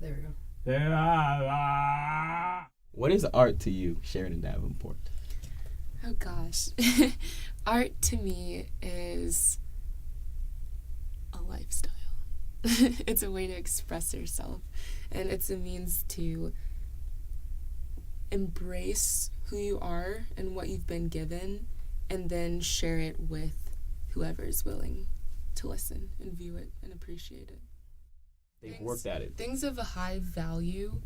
There we go. What is art to you, Sheridan Davenport? Oh gosh. Art to me is a lifestyle. It's a way to express yourself, and it's a means to embrace who you are and what you've been given, and then share it with whoever is willing to listen and view it and appreciate it. They've worked at it. Things of a high value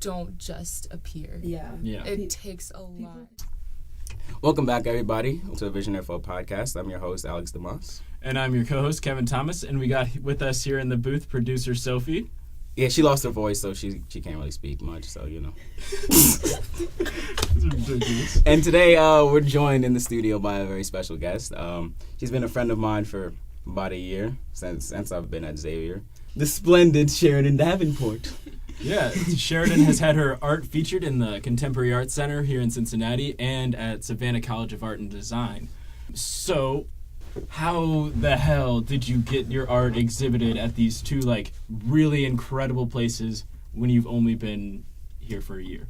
don't just appear. Yeah. It takes a lot. Welcome back, everybody, to the Visionary Flow podcast. I'm your host, Alex Damas. And I'm your co-host, Kevin Thomas, and we got with us here in the booth producer Sofi. Yeah, she lost her voice, so she can't really speak much, so, you know. And today, we're joined in the studio by a very special guest. She's been a friend of mine for about a year, since I've been at Xavier. The splendid Sheridan Davenport. Yeah, Sheridan has had her art featured in the Contemporary Arts Center here in Cincinnati and at Savannah College of Art and Design. So, how the hell did you get your art exhibited at these two, really incredible places when you've only been here for a year?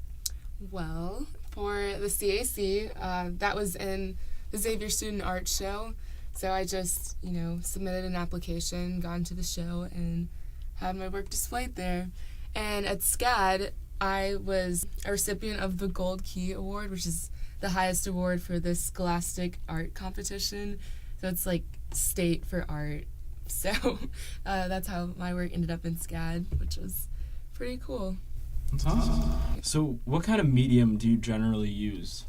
Well, for the CAC, that was in the Xavier Student Art Show. So I just, submitted an application, gone to the show, and had my work displayed there. And at SCAD, I was a recipient of the Gold Key Award, which is the highest award for the Scholastic Art Competition. So it's like state for art. So that's how my work ended up in SCAD, which was pretty cool. That's awesome. So what kind of medium do you generally use?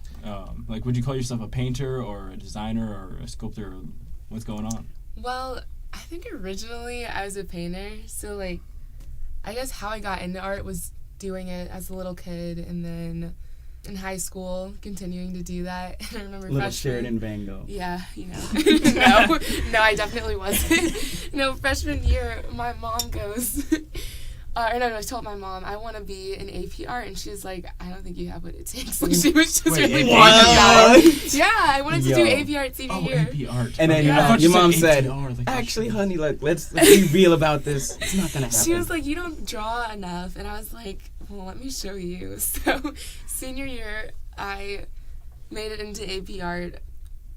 Would you call yourself a painter or a designer or a sculptor? Or what's going on? Well, I think originally I was a painter. So, I guess how I got into art was doing it as a little kid, and then in high school, continuing to do that. And I remember Little freshman... Sheridan Van Gogh. Yeah, No, I definitely wasn't. Freshman year, my mom goes... I told my mom, I want to be in AP art, and she was like, I don't think you have what it takes. She was just really bored about it. Yeah, I wanted to do AP art senior year. AP art. And then your mom said, actually, honey, let's be real about this. It's not going to happen. She was like, you don't draw enough. And I was like, well, let me show you. So senior year, I made it into AP art.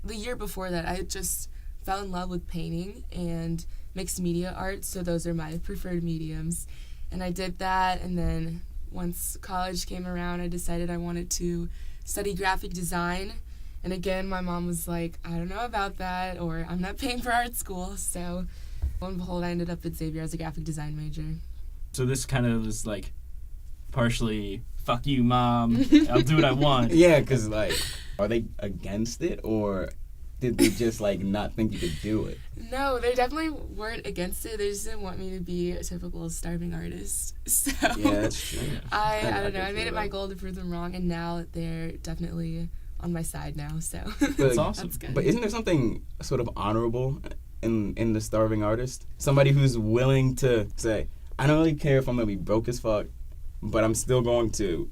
The year before that, I just fell in love with painting and mixed media art, so those are my preferred mediums. And I did that, and then once college came around, I decided I wanted to study graphic design. And again, my mom was like, I don't know about that, or I'm not paying for art school. So, lo and behold, I ended up at Xavier as a graphic design major. So this kind of was partially, fuck you, Mom, I'll do what I want. Yeah, because, are they against it, or did they just, not think you could do it? No, they definitely weren't against it. They just didn't want me to be a typical starving artist. So yeah, that's true. I don't know. I made it my goal to prove them wrong, and now they're definitely on my side now. So that's awesome. That's good. But isn't there something sort of honorable in the starving artist? Somebody who's willing to say, I don't really care if I'm going to be broke as fuck, but I'm still going to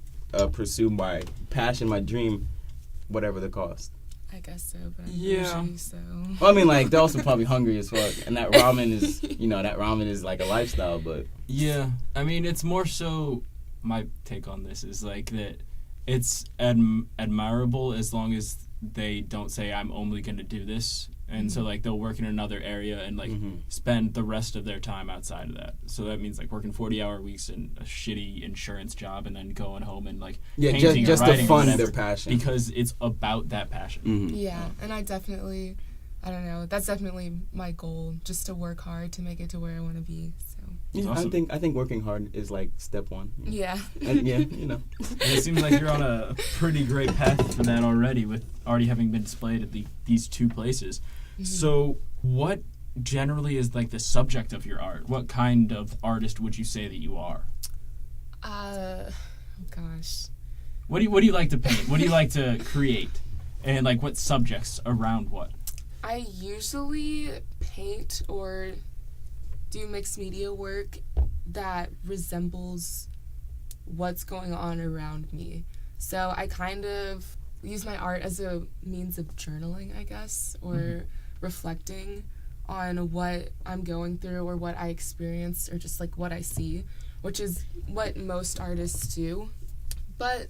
pursue my passion, my dream, whatever the cost. I guess so, but I'm yeah. so. Well, I mean, they're also probably hungry as fuck, and that ramen is, like a lifestyle, but... Yeah, I mean, it's more so, my take on this is, that it's admirable as long as they don't say, I'm only going to do this, and so, they'll work in another area and, spend the rest of their time outside of that. So that means, working 40-hour weeks in a shitty insurance job and then going home and, painting just or writing to fund or their passion. Because it's about that passion. Mm-hmm. Yeah, and I don't know, that's definitely my goal, just to work hard to make it to where I want to be, so. Yeah, awesome. I think working hard is, step one. Yeah. And, And it seems like you're on a pretty great path for that already, with already having been displayed at these two places. Mm-hmm. So what generally is, the subject of your art? What kind of artist would you say that you are? Gosh. What do you like to paint? What do you like to create? And, what subjects around what? I usually paint or do mixed media work that resembles what's going on around me. So I kind of use my art as a means of journaling, I guess, or reflecting on what I'm going through or what I experienced or just what I see. which is what most artists do. But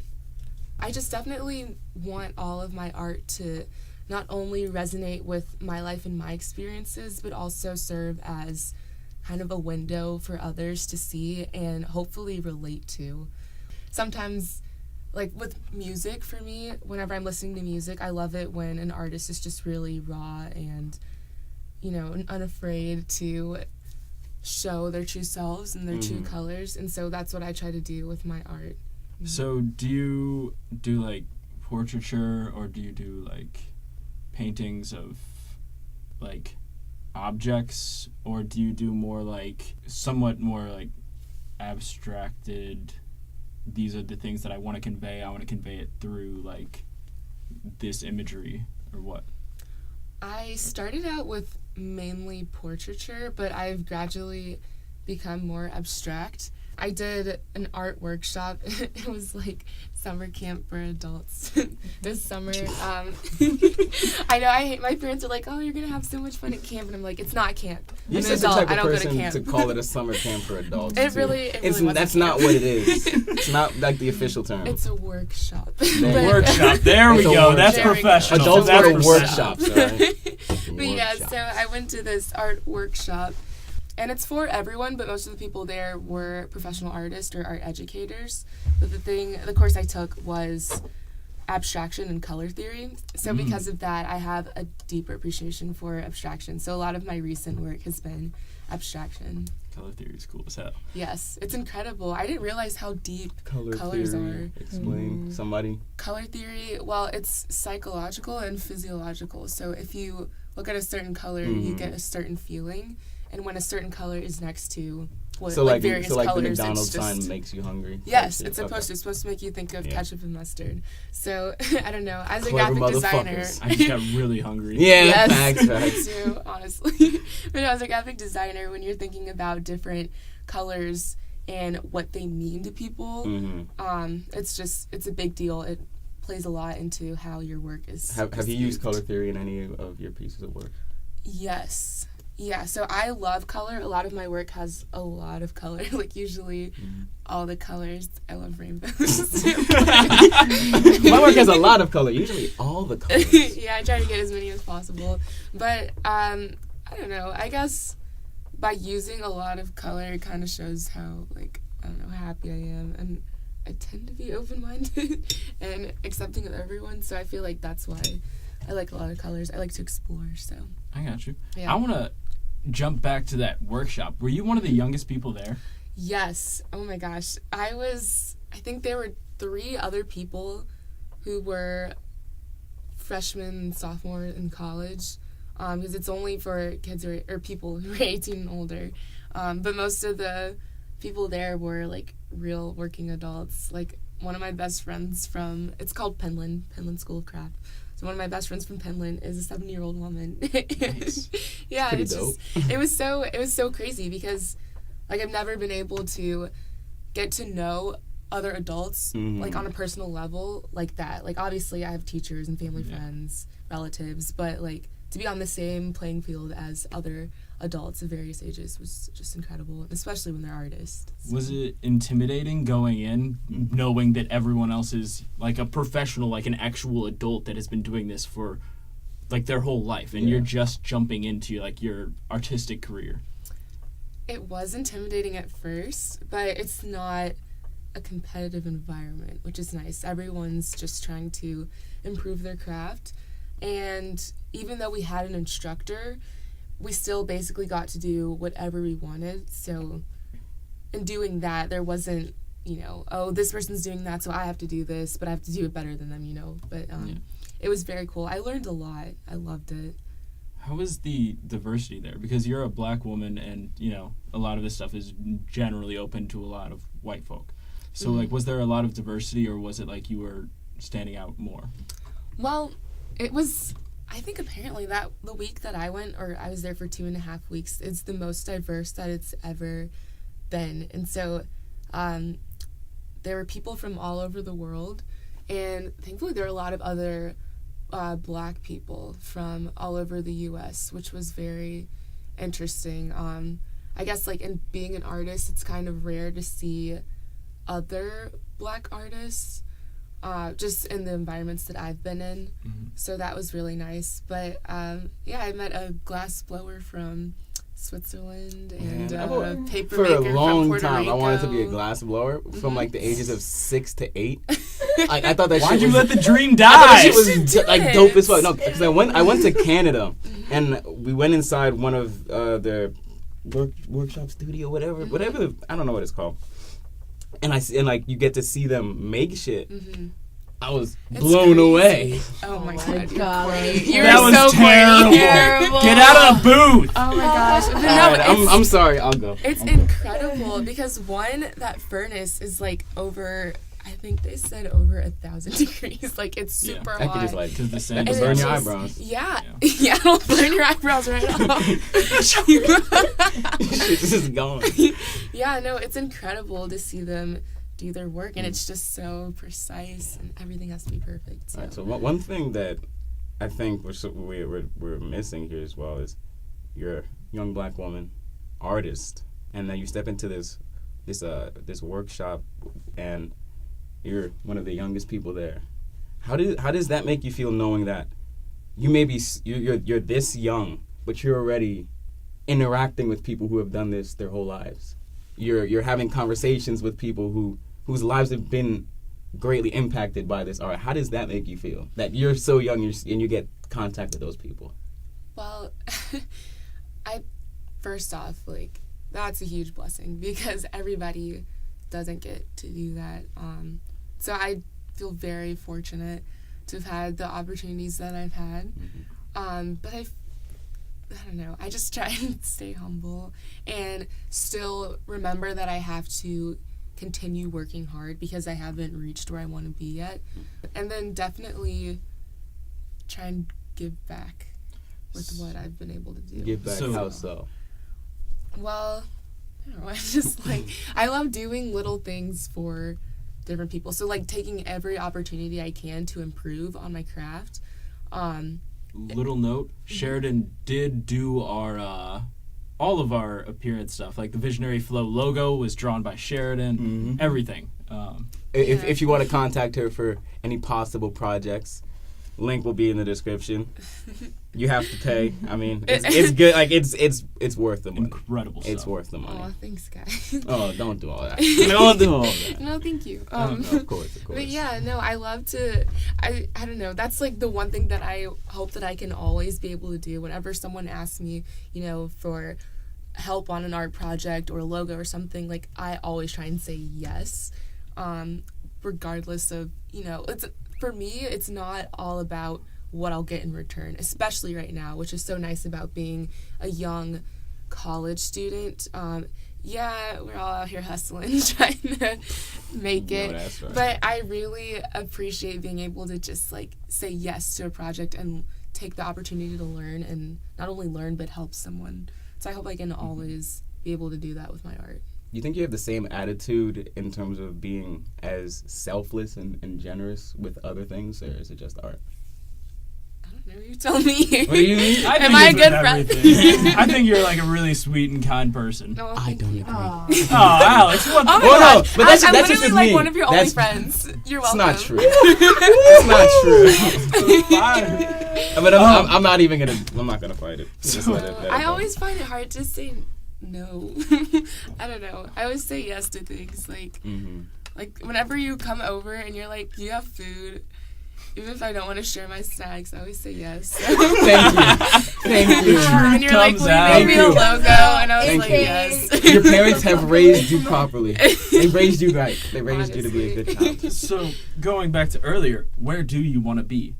I just definitely want all of my art to not only resonate with my life and my experiences, but also serve as kind of a window for others to see and hopefully relate to. Sometimes, like with music for me, whenever I'm listening to music, I love it when an artist is just really raw and, you know, unafraid to show their true selves and their true colors. And so that's what I try to do with my art. So do you do like portraiture, or do you do like paintings of like objects, or do you do more like somewhat more like abstracted, these are the things that I want to convey it through like this imagery, or what? I started out with mainly portraiture, but I've gradually become more abstract. I did an art workshop. It was like summer camp for adults this summer. I know, my parents are like, oh, you're going to have so much fun at camp. And I'm like, it's not camp. You're I'm an such a adult. type I of don't go to person camp. to call it a summer camp for adults. It really wasn't That's camp. not what it is. It's not like the official term. It's a workshop. Workshop. There we It's a go. workshop. That's There we go. professional. Adults That's go to professional. workshops, all right? But yeah, Workshops. so I went to this art workshop, and it's for everyone, but most of the people there were professional artists or art educators. But the course I took was abstraction and color theory. So because of that, I have a deeper appreciation for abstraction. So a lot of my recent work has been abstraction. Color theory is cool as hell. Yes, it's incredible. I didn't realize how deep colors theory. are. Explain. Somebody. Color theory, well, it's psychological and physiological. So if you look at a certain color, you get a certain feeling. And when a certain color is next to various the colors, McDonald's it's just, sign makes you hungry. yes, Type it's shit. supposed to make you think of Yeah. ketchup and mustard. So I don't know. As a Clever graphic designer, motherfuckers. I just got really hungry. Yeah, yes, facts. me too, honestly. But as a graphic designer, when you're thinking about different colors and what they mean to people, it's a big deal. It plays a lot into how your work is. Have you used perceived. color theory in any of your pieces of work? Yes. Yeah, so I love color. A lot of my work has a lot of color, like usually all the colors. I love rainbows. My work has a lot of color, usually all the colors. Yeah, I try to get as many as possible. But I don't know, I guess by using a lot of color, it kind of shows how, like, I don't know, happy I am. And I tend to be open-minded and accepting of everyone, so I feel like that's why I like a lot of colors. I like to explore, so. I got you. Yeah. I want to jump back to that workshop. Were you one of the youngest people there? Yes. Oh my gosh. I think there were 3 other people who were freshmen and sophomore in college, because it's only for kids or people who are 18 and older. But most of the people there were like real working adults. Like one of my best friends it's called Penland School of Craft. So one of my best friends from Penland is a 70-year-old woman. Nice. Yeah, Pretty it's dope. just it was so crazy because like I've never been able to get to know other adults like on a personal level like that. Like obviously I have teachers and family friends, relatives, but like to be on the same playing field as other adults of various ages was just incredible, especially when they're artists. Was it intimidating going in, knowing that everyone else is like a professional, like an actual adult that has been doing this for like their whole life, and you're just jumping into like your artistic career? It was intimidating at first, but it's not a competitive environment, which is nice. Everyone's just trying to improve their craft, and even though we had an instructor, we still basically got to do whatever we wanted. So in doing that, there wasn't, oh, this person's doing that, so I have to do this, but I have to do it better than them, But it was very cool. I learned a lot. I loved it. How is the diversity there? Because you're a black woman, and, a lot of this stuff is generally open to a lot of white folk. So, like, was there a lot of diversity, or was it like you were standing out more? Well, it was... I think apparently that the week that I went, or I was there for 2.5 weeks, it's the most diverse that it's ever been. And so there were people from all over the world, and thankfully there were a lot of other black people from all over the U.S., which was very interesting. I guess, like, in being an artist, it's kind of rare to see other Black artists, just in the environments that I've been in. So that was really nice. But, yeah, I met a glass blower from Switzerland and a paper for maker a from long Puerto time, Rico. I wanted to be a glass blower from like the ages of 6 to 8. I thought that. Why'd shit you was, let the dream I die? thought that shit was do like it. dope as fuck. No, because I went to Canada and we went inside one of their workshop studio, whatever. I don't know what it's called. And like you get to see them make shit. I was It's blown crazy. away. Oh my God. god, you're corny. You're That was so terrible. corny. Get out of the booth. Oh my gosh. But no, Alright, I'm sorry. I'll go. it's incredible because that furnace is like over, I think they said over 1,000 degrees. Like, it's Yeah. super I hot. could just like Because the that same. could And burn it's your just- eyebrows. Yeah. Yeah, it'll burn your eyebrows right off. Shit just going. Yeah, no, it's incredible to see them do their work, and it's just so precise, and everything has to be perfect. So. All right, so one thing that I think we're missing here as well is you're a young Black woman, artist, and then you step into this workshop, and you're one of the youngest people there. How does that make you feel, knowing that you may be you're this young, but you're already interacting with people who have done this their whole lives? You're having conversations with people whose lives have been greatly impacted by this art. How does that make you feel? That you're so young and you get contact with those people? Well, first off, like, that's a huge blessing because everybody doesn't get to do that. So I feel very fortunate to have had the opportunities that I've had. But I don't know. I just try and stay humble and still remember that I have to continue working hard because I haven't reached where I want to be yet. And then definitely try and give back with what I've been able to do. Give back So- how so? Well, I don't know. I just I love doing little things for different people. So like taking every opportunity I can to improve on my craft. Little note: Sheridan did do our all of our appearance stuff. Like the Visionary Flow logo was drawn by Sheridan. Everything. If you want to contact her for any possible projects, link will be in the description. You have to pay. I mean, it's good. Like it's worth the money. Incredible stuff. It's worth the money. Oh, thanks, guys. Oh, don't do all that. Don't do all that. No, thank you. No, of course. But yeah, no, I love to, I don't know, that's like the one thing that I hope that I can always be able to do whenever someone asks me, for help on an art project or a logo or something, like I always try and say yes, regardless of, for me, it's not all about what I'll get in return, especially right now, which is so nice about being a young college student. Yeah, we're all out here hustling, trying to make it. No, that's right. But I really appreciate being able to just say yes to a project and take the opportunity to learn, and not only learn but help someone. So I hope I can always be able to do that with my art. You think you have the same attitude in terms of being as selfless and generous with other things, or is it just art? I don't know, you tell me. What do you mean? Am I a good friend? I think you're like a really sweet and kind person. No, I thank don't you. agree. Oh, Alex, what the Oh my Well, no, gosh, but that's I'm just literally with like me. one of your That's- only friends. You're It's welcome. not true. It's not true. But I'm not even gonna. I'm not gonna fight it. Just let it I go. always find it hard to say no. I don't know. I always say yes to things like whenever you come over and you're like, "Do you have food?" Even if I don't want to share my snacks, I always say yes. Thank you. And you're like, Comes "Will out. you make me a Thank you. logo?" And I was Thank like, you. "Yes." Your parents have raised you properly. They raised you right. They raised you to be a good child. So, going back to earlier, where do you want to be?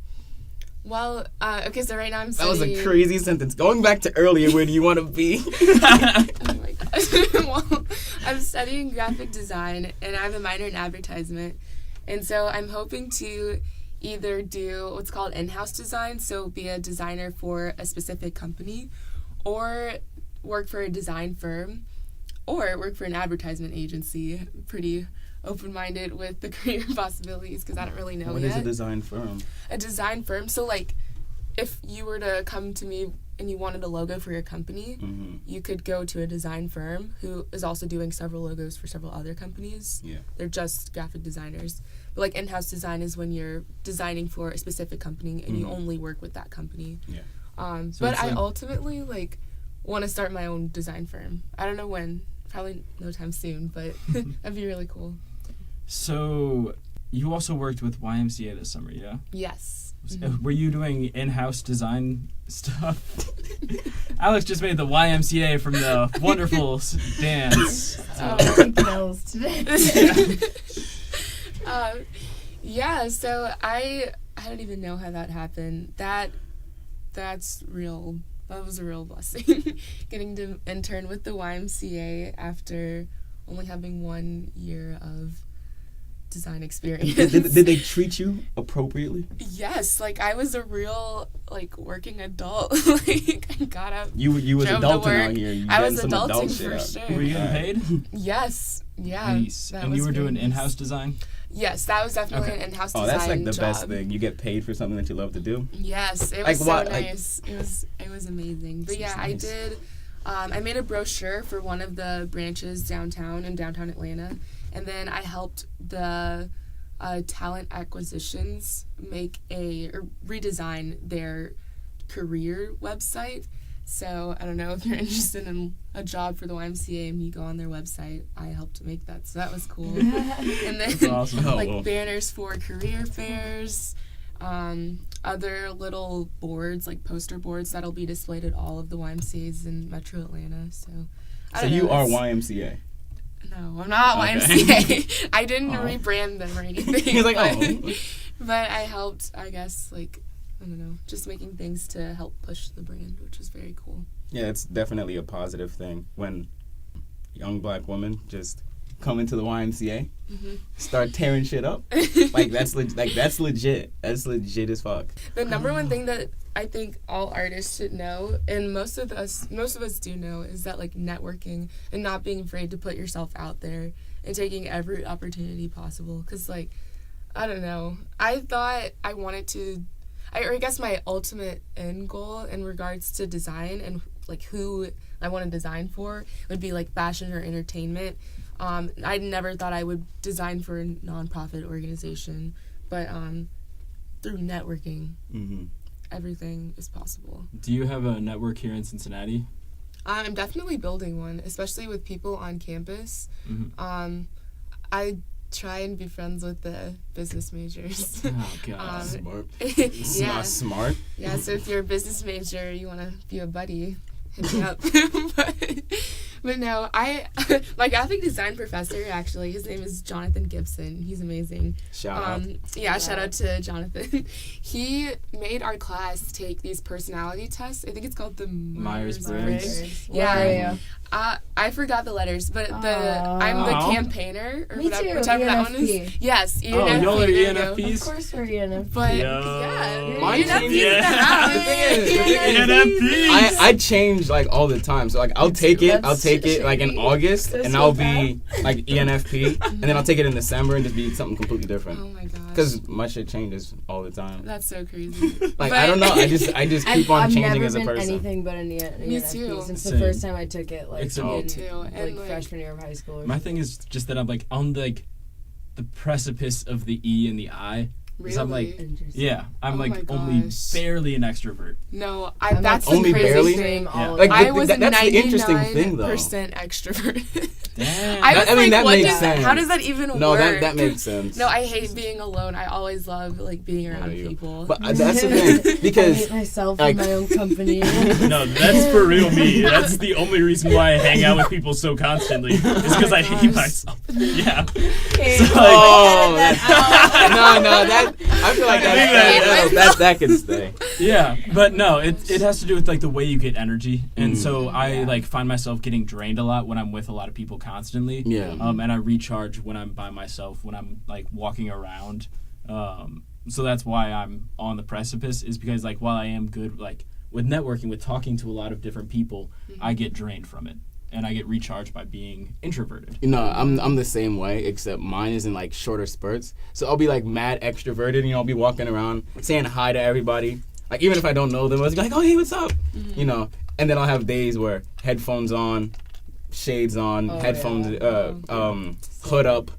Well, okay, so right now I'm That was studying... a crazy sentence. Going back to earlier, where do you want to be? Oh my gosh. Well, I'm studying graphic design, and I have a minor in advertisement. And so I'm hoping to either do what's called in-house design, so be a designer for a specific company, or work for a design firm, or work for an advertisement agency. Pretty open-minded with the career possibilities because I don't really know What yet. is a design firm? A design firm, so if you were to come to me and you wanted a logo for your company, you could go to a design firm who is also doing several logos for several other companies. Yeah. They're just graphic designers. But like in-house design is when you're designing for a specific company and you only work with that company. Yeah. But I ultimately like want to start my own design firm. I don't know when. Probably no time soon, but that'd be really cool. So you also worked with YMCA this summer, yeah? Yes. Were you doing in-house design stuff? Alex just made the YMCA from the wonderful dance. Bells today. Yeah, so I don't even know how that happened. That's real. That was a real blessing. Getting to intern with the YMCA after only having 1 year of design experience. Did they treat you appropriately? Yes, like I was a real like working adult. Like I got up. You was drove to adulting work. out here. You I was getting some adult adulting shit for out. sure. Were you getting paid? Yes. Yeah. Nice. that And was you were very doing nice. in-house design? Yes, that was definitely Okay. an in-house Oh, design that's like the job. best thing. You get paid for something that you love to do. Yes, it Like was so what, like- nice. It was amazing. But yeah, nice. I did. I made a brochure for one of the branches downtown in downtown Atlanta, and then I helped the talent acquisitions redesign their career website. So I don't know if you're interested in a job for the YMCA and you go on their website. I helped to make that, so that was cool. And then That's awesome. Oh, like well. banners for career fairs, other little boards like poster boards that'll be displayed at all of the YMCA's in Metro Atlanta. So I So don't you know, are it's- YMCA. No, I'm not Okay. YMCA. I didn't Oh. rebrand them or anything. He's like, but, oh. but I helped, I guess, like, I don't know, just making things to help push the brand, which was very cool. Yeah, it's definitely a positive thing when young black women just come into the YMCA, start tearing shit up. Like that's legit. That's legit as fuck. The number one thing that I think all artists should know, and most of us do know, is that like networking and not being afraid to put yourself out there and taking every opportunity possible. Cause like, I don't know, I thought I wanted to, I guess my ultimate end goal in regards to design and like who I want to design for would be like fashion or entertainment. I never thought I would design for a nonprofit organization, but through networking, everything is possible. Do you have a network here in Cincinnati? I'm definitely building one, especially with people on campus. I try and be friends with the business majors. Oh, God. Smart. Yeah. Smart. Yeah, so if you're a business major, you want to be a buddy, hit me up. But no, my graphic design professor, actually, his name is Jonathan Gibson. He's amazing. Shout out. Yeah, shout out to Jonathan. He made our class take these personality tests. I think it's called the Myers-Briggs. Yeah. I forgot the letters, but I'm the Aw. campaigner, or Me whatever, too, whichever that one is. ENFP. Yes, Oh, ENFP. y'all are there you go. Of ENFPs? course we're ENFP. But Yo. yeah, Mine ENFPs changed. in the house. The thing is, ENFPs! I change like all the time. So like I'll take it That's like in shady. August That's and so I'll be like ENFP and then I'll take it in December and just be something completely Oh different. my gosh. Because my shit changes all the time. That's so crazy. Like But- I don't know. I just keep on I've changing never as a been person. anything but an ENFP Me too. since Same. the first time I took it, like Except- in, Me too, and, like, freshman year of high school. My thing is just that I'm like on the precipice of the E and the I. 'Cause I'm like, Interesting. yeah, I'm Oh like my only gosh. barely an extrovert. No, I'm that's like the Only crazy barely? thing. Yeah. Like, I was that's the interesting thing, though. 99% extrovert. Damn. I was I mean, like, that what makes does sense. How does that even No, work? that makes sense. No, I hate being alone. I always love like being around you. people. But that's the thing I because hate myself like- in my own company. No, that's for real me. That's the only reason why I hang out with people so constantly is because I hate myself. Yeah. Okay. So, like, oh, that I feel like that could stay. yeah, but no, it has to do with like the way you get energy, and so I like find myself getting drained a lot when I'm with a lot of people constantly. Yeah. And I recharge when I'm by myself, when I'm like walking around. So that's why I'm on the precipice, is because like while I am good like with networking, with talking to a lot of different people, I get drained from it, and I get recharged by being introverted. You know, I'm the same way, except mine is in like shorter spurts. So I'll be like mad extroverted, I'll be walking around saying hi to everybody. Like, even if I don't know them, I'll be like, oh, hey, what's up? You know, and then I'll have days where headphones on, shades on, headphones, hood up.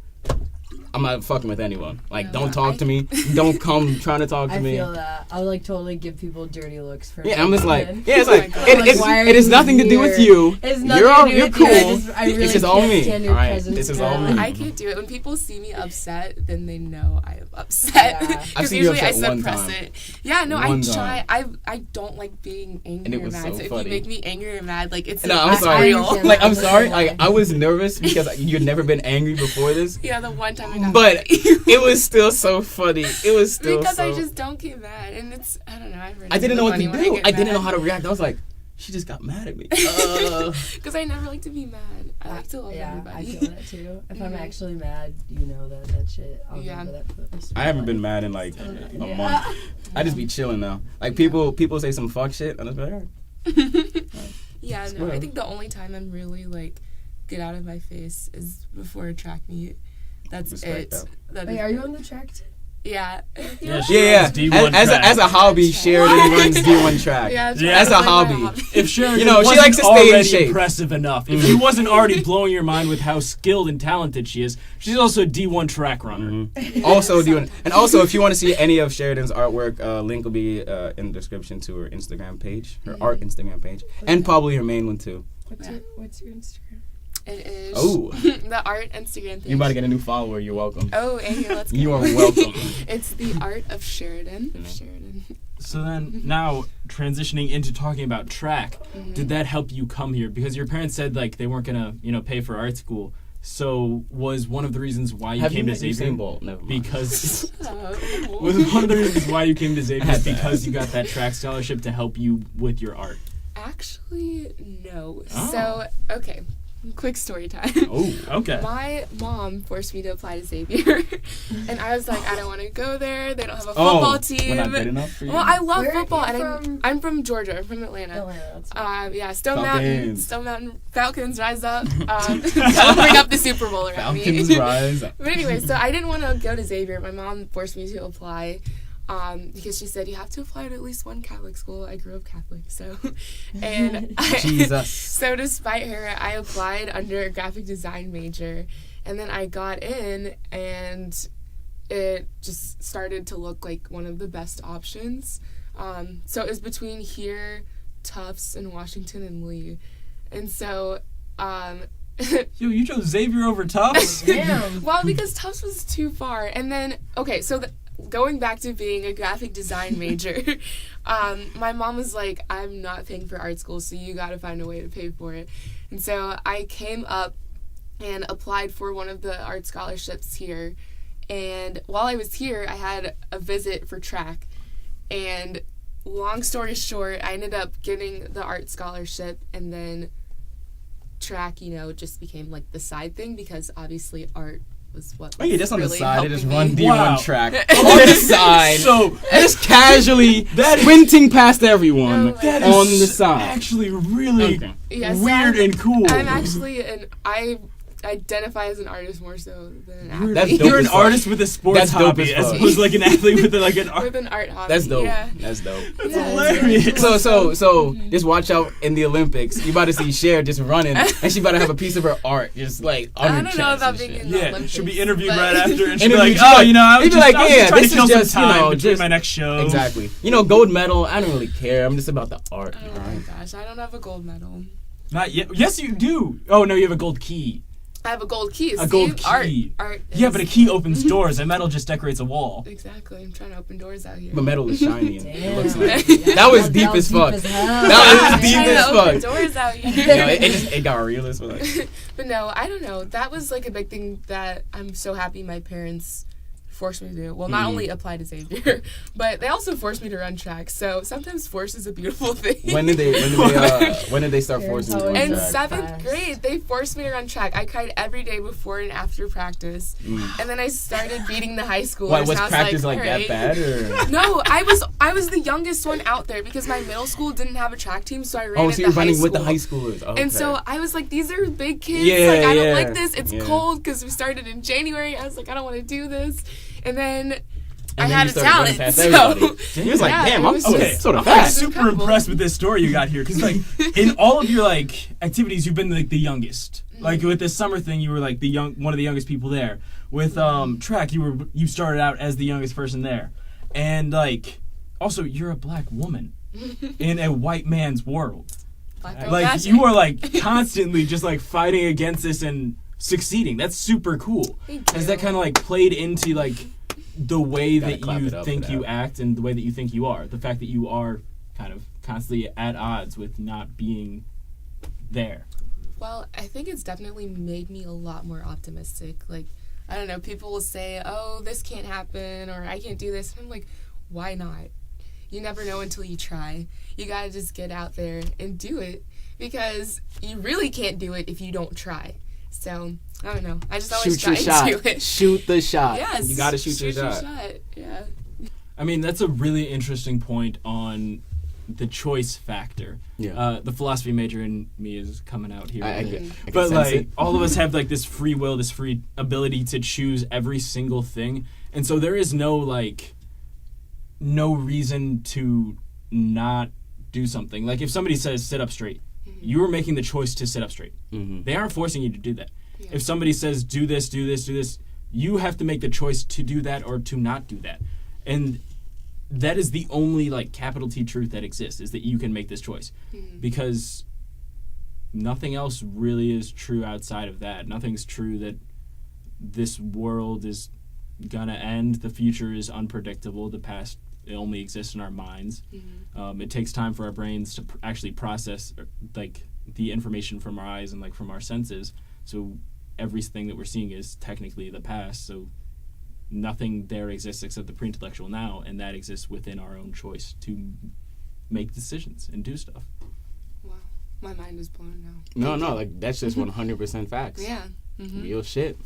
I'm not fucking with anyone. Like, don't talk to me. Don't come trying to talk to me. I feel that. I would like totally give people dirty looks for. Yeah, I'm just like, something. yeah, it's like, why are it has you nothing to do with here? you. It's nothing You're to do with you. cool. I really This is all can't me. stand your All right, presence this is all now. me. I can't do it. When people see me upset, then they know I am upset. Yeah. I've Because seen you usually I upset one suppress time. it. Yeah, no, One I try. time. I don't like being And angry it or was mad. so So if funny. you make me angry or mad, like it's No, I'm not sorry. real. understand Like, that. I'm sorry. Like, I was nervous because you'd never been angry before this. Yeah, the one time I got But mad at you. it was still so funny. It was still because so... I just don't get mad, and it's I don't know. I didn't know what to when do. get I didn't know mad. how to react. I was like, she just got mad at me. Because I never like to be mad. I like to love Yeah, everybody. I feel that too. If I'm Mhm. actually mad, you know that shit. I'll Yeah. remember that for the rest of I my haven't life. been mad in like a Yeah. month. I just be chilling now. Like people say some fuck shit, and I'm like, alright. Yeah, no. Whatever. I think the only time I'm really like get out of my face is before a track meet. That's Respect it. that. That Wait, is are you it. on the track too? Yeah. Yeah, she Yeah, runs D1 yeah. track. As a hobby, Sheridan runs D1 track. Yeah, Yeah. As a that's like my hobby. If Sheridan You know, she wasn't likes to stay in already shape. impressive enough, if she wasn't already blowing your mind with how skilled and talented she is, she's also a D1 track runner. Also, also if you want to see any of Sheridan's artwork, link will be in the description to her Instagram page, her art Instagram page, and probably her main one too. What's your Instagram? It is Oh. the art Instagram page. You about to get a new follower. You're welcome. Oh, hey, let's go. You are welcome. It's the art of Sheridan. Sheridan. So then, now transitioning into talking about track, Mm-hmm. did that help you come here? Because your parents said like they weren't gonna, pay for art school. So was one of the reasons why you Have came you to met Xavier? Usain Bolt? Never mind. Because Oh. was one of the reasons why you came to Xavier Had to because ask. you got that track scholarship to help you with your art? Actually, no. Oh. So, okay. Quick story time. Oh, okay. My mom forced me to apply to Xavier, and I was like, I don't want to go there. They don't have a football team. We're not good enough for you? Well, I love Where are football, you and from? I'm from Georgia. I'm from Atlanta. That's fine. Yeah, Stone Falcons. Mountain Falcons rise up. Don't bring up the Super Bowl around Falcons me. rise. But anyway, so I didn't want to go to Xavier. My mom forced me to apply. Because she said you have to apply to at least one Catholic school. I grew up Catholic, so Jesus. So despite her, I applied under a graphic design major, and then I got in, and it just started to look like one of the best options. So it was between here, Tufts, and Washington and Lee, and so. Yo, you chose Xavier over Tufts? Damn. Well, because Tufts was too far, and then so going back to being a graphic design major, my mom was like, I'm not paying for art school, so you gotta find a way to pay for it. And so I came up and applied for one of the art scholarships here. And while I was here, I had a visit for track. And long story short, I ended up getting the art scholarship, and then track, just became like the side thing, because obviously art was what Oh yeah, just on the really side, they just helping run me. D1 Wow. track on the side. So just casually That is- squinting past everyone No way. that on is the side. actually really Okay. Yeah, so weird and cool. I'm actually I identify as an artist more so than an That's athlete. dope You're an as fuck. artist with a sports That's dope hobby as as fuck. opposed to like an athlete with like an art. With an art hobby. That's dope. Yeah. That's dope. That's Yeah, hilarious. So just watch out in the Olympics. You about to see Cher just running, and she about to have a piece of her art just like on I her don't chest know about and being shit. in the Yeah, Olympics. she'll be interviewed but- right after, and she'll be Interview, like, she's "Oh, like- I was he'd be just, like, I was yeah, just trying this to kill is some just, time between just- my next show." Exactly. Gold medal. I don't really care. I'm just about the art. Oh my gosh, I don't have a gold medal. Not yet. Yes, you do. Oh no, you have a gold key. I have a gold key. A gold key. Art. Yeah, is- but a key opens doors. A medal just decorates a wall. Exactly. I'm trying to open doors out here. The metal is shiny. And it looks like Damn. that was deep as fuck. hell. That was deep I'm trying as to open fuck. doors out here. It got realist. But like, But no, I don't know. That was like a big thing that I'm so happy my parents forced me to do. Well, not only apply to Xavier, but they also forced me to run track. So sometimes force is a beautiful thing. when did they start forcing you to run In track? 7th grade, they forced me to run track. I cried every day before and after practice. And then I started beating the high schoolers. Why, was and I was practice like, like that "Alright." bad? Or? No, I was the youngest one out there because my middle school didn't have a track team, so I ran Oh, at so the you're high running school. with the high schoolers. Okay. And so I was like, these are big kids. Yeah, like, I don't yeah, like this. It's yeah. cold because we started in January. I was like, I don't want to do this. And then And I then had you a started running talent, past so everybody. He was like, yeah, damn, it I'm was okay, just- sort of I'm like fast. super impressed with this story you got here because like in all of your like activities you've been like the youngest. Like with this summer thing you were like one of the youngest people there. With track you started out as the youngest person there. And like also you're a black woman in a white man's world. Black girl Like magic. you are like constantly just like fighting against this and succeeding. That's super cool. Thank Has you. that kind of like played into like the way Gotta that clap you it up for think you that. act and the way that you think you are? The fact that you are kind of constantly at odds with not being there. Well, I think it's definitely made me a lot more optimistic. Like, I don't know, people will say, oh, this can't happen, or I can't do this. And I'm like, why not? You never know until you try. You gotta just get out there and do it, because you really can't do it if you don't try. So, I don't know. I just always Shoot your try shot. and do it. Shoot the shot. Yes. You gotta shoot your shot. Yeah. I mean, that's a really interesting point on the choice factor. Yeah. The philosophy major in me is coming out here. I with get it. I can But sense like it. all of us have like this free will, this free ability to choose every single thing, and so there is no reason to not do something. Like if somebody says sit up straight, you are making the choice to sit up straight. Mhm. They aren't forcing you to do that. Yeah. If somebody says do this, do this, do this, you have to make the choice to do that or to not do that. And that is the only like capital T truth that exists, is that you can make this choice. Because nothing else really is true outside of that. Nothing's true that this world is gonna end. The future is unpredictable. The past, it only exists in our minds. It takes time for our brains to actually process like the information from our eyes and like from our senses. So everything that we're seeing is technically the past. So nothing there exists except the pre-intellectual now, and that exists within our own choice to make decisions and do stuff. Wow. My mind is blown No, now. no, like that's just 100% facts. Yeah. Real shit.